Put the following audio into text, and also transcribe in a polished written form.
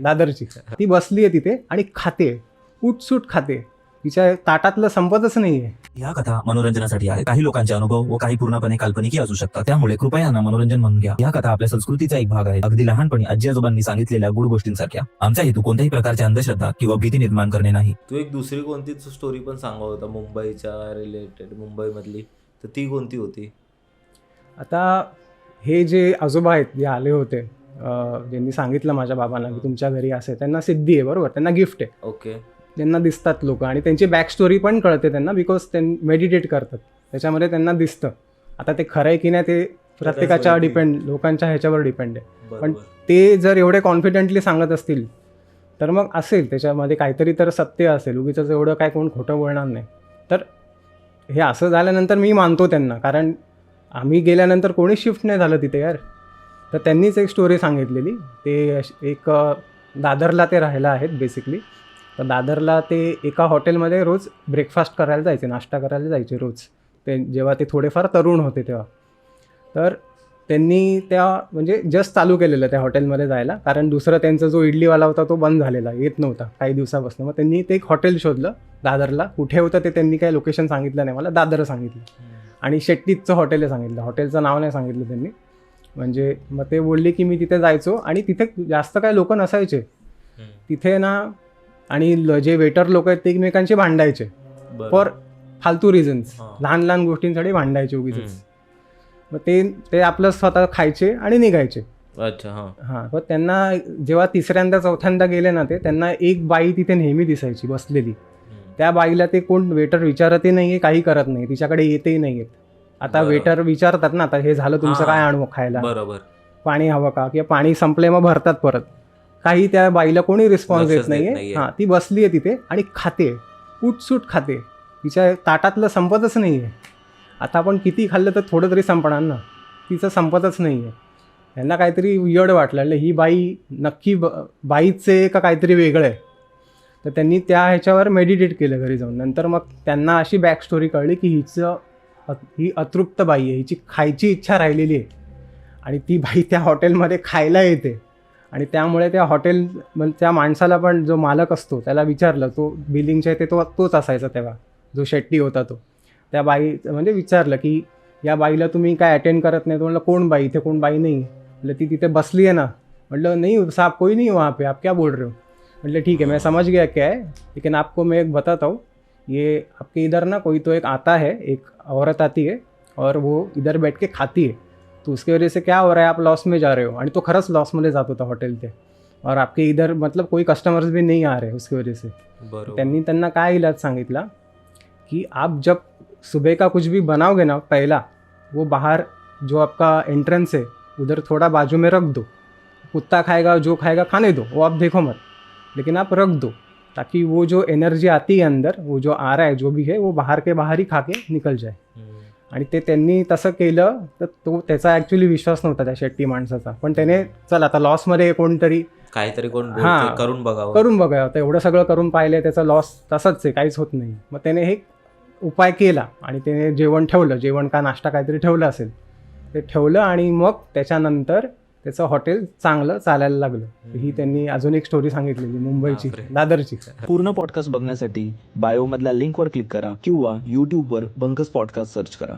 दादरची. ती बसली आहे तिथे आणि खाते, उठसूट खाते, तिच्या ताटातलं संपतच नाहीये. या कथा मनोरंजनासाठी आहे. काही लोकांचे अनुभव व काही पूर्णपणे काल्पनिकही असू शकतात. त्यामुळे कृपया यांना मनोरंजन म्हणून घ्या. या कथा आपल्या संस्कृतीचा एक भाग आहे. अगदी लहानपणी आजी आजोबांनी सांगितलेल्या गुड गोष्टींसारख्या. आमचा हेतू कोणत्याही प्रकारची अंधश्रद्धा किंवा भीती निर्माण करणे नाही. तू एक दुसरी कोणती स्टोरी पण सांगत होता मुंबईच्या रिलेटेड, मुंबईमधली, तर ती कोणती होती? आता हे जे आजोबा आहेत जे आले होते, ज्यांनी सांगितलं माझ्या बाबांना की तुमच्या घरी असे, त्यांना सिद्धी आहे, बरोबर, त्यांना गिफ्ट आहे. ओके. त्यांना दिसतात लोक आणि त्यांची बॅक स्टोरी पण कळते त्यांना, बिकॉज ते मेडिटेट करतात, त्याच्यामध्ये त्यांना दिसतं. आता ते खरं आहे की नाही ते प्रत्येकाच्या लोकांच्या ह्याच्यावर डिपेंड आहे. पण ते जर एवढे कॉन्फिडेंटली सांगत असतील तर मग असेल त्याच्यामध्ये काहीतरी तर सत्य असेल, उगीच एवढं काय कोण खोटं बोलणार नाही. तर हे असं झाल्यानंतर मी मानतो त्यांना, कारण आम्ही गेल्यानंतर कोणी शिफ्ट नाही झालं तिथे यार. तर त्यांनीच एक स्टोरी सांगितलेली. ते एक दादरला ते राहायला आहेत बेसिकली. तर दादरला ते एका हॉटेलमध्ये रोज ब्रेकफास्ट करायला जायचे, नाश्ता करायला जायचे रोज, ते जेव्हा ते थोडेफार तरुण होते तेव्हा. तर त्यांनी म्हणजे जस्ट चालू केलेलं त्या हॉटेलमध्ये जायला, कारण दुसरं त्यांचा जो इडलीवाला होता तो बंद झालेला, येत नव्हता काही दिवसापासून. मग त्यांनी ते एक हॉटेल शोधलं दादरला. कुठे होतं ते त्यांनी काही लोकेशन सांगितलं नाही मला, दादर सांगितलं. आणि शेट्टीचं हॉटेल सांगितलं, हॉटेलचं नाव नाही सांगितलं त्यांनी. म्हणजे मग ते बोलले की मी तिथे जायचो आणि तिथे जास्त काय लोक नसायचे तिथे ना, आणि जे वेटर लोक आहेत ते एकमेकांशी भांडायचे फॉर फालतू रिझन्स, लहान लहान गोष्टींसाठी भांडायचे उगीच. मग ते आपलं स्वतः खायचे आणि निघायचे. अच्छा. हां. पण त्यांना जेव्हा तिसऱ्यांदा चौथ्यांदा गेले ना, त्यांना एक बाई तिथे नेहमी दिसायची बसलेली. त्या बाईला ते कोण वेटर विचारतही नाही आहे, काही करत नाही, तिच्याकडे येतही नाही आहेत. आता वेटर विचारतात ना, आता हे झालं तुमचं, काय आणू खायला, बरोबर, पाणी हवं का, किंवा पाणी संपले मग भरतात परत. काही त्या बाईला कोणी रिस्पॉन्स देत नाहीये. हां. ती बसली आहे तिथे आणि खाते, उठसूट खाते, तिच्या ताटातलं संपतच नाही आहे. आता आपण किती खाल्लं तर थोडं तरी संपणार ना, तिचं संपतच नाही आहे. त्यांना काहीतरी वियर्ड वाटलं, ही बाई नक्की बाईचे का काहीतरी वेगळं आहे. तर त्यांनी त्या ह्याच्यावर मेडिटेट केलं घरी जाऊन. नंतर मग त्यांना अशी बॅक स्टोरी कळली की ही अतृप्त बाई आहे, हिची खायची इच्छा राहिलेली आहे आणि ती बाई त्या हॉटेलमध्ये खायला येते. आणि त्यामुळे त्या माणसाला पण, जो मालक असतो त्याला विचारलं, तो बिलिंगच्या इथे तोच असायचा तेव्हा, जो शेट्टी होता तो. त्या बाई म्हणजे विचारलं की या बाईला तुम्ही काय अटेंड करत नाही? तो म्हणलं कोण बाई, इथे कोण बाई नाही. म्हटलं ती तिथे बसली आहे ना. म्हटलं नहीं साहब, कोई नहीं वहाँ पे, आप क्या बोल रहे हो? म्हटलं ठीक है, मैं समझ गया क्या है, लेकिन आपको मैं एक बताता हूँ, ये आपके इधर ना कोई तो एक आता है, एक औरत आती है और वो इधर बैठ के खाती है, तो उसकी वजह से क्या हो रहा है, आप लॉस में जा रहे हो. आणि तो खरंच लॉसमध्ये जात होता हॉटेल ते, और आपके इधर मतलब कोई कस्टमर्स भी नहीं आ रहे उसकी वजह से. त्यांनी त्यांना काय इलाज सांगितला कि आप जब सुबह का कुछ भी बनाओगे ना, पहला वो बाहर जो आपका एंट्रेंस है उधर थोड़ा बाजू में रख दो. कुत्ता खाएगा, जो खाएगा खाने दो, वो आप देखो मत, लेकिन आप रख दो, ताकि वो जो एनर्जी आती है अंदर, वो जो आ रहा है जो भी है, वो बाहर के बाहर ही खा के निकल जाए. आणि ते त्यांनी तसं केलं. तर तो त्याचा ॲक्च्युली विश्वास नव्हता त्या शेट्टी माणसाचा, पण त्याने चल आता लॉसमध्ये कोणतरी काहीतरी करून बघा, आता एवढं सगळं करून पाहिलं, त्याचा लॉस तसंच आहे, काहीच होत नाही. मग त्याने हे उपाय केला आणि त्याने जेवण ठेवलं, जेवण का नाश्ता काहीतरी ठेवलं असेल, ते ठेवलं आणि मग त्याच्यानंतर त्याचं हॉटेल चांगलं चालायला लागलं. ही त्यांनी अजून एक स्टोरी सांगितलेली मुंबईची, दादरची. पूर्ण पॉडकास्ट बघण्यासाठी बायोमधल्या लिंकवर क्लिक करा किंवा यूट्यूबवर बंकस पॉडकास्ट सर्च करा.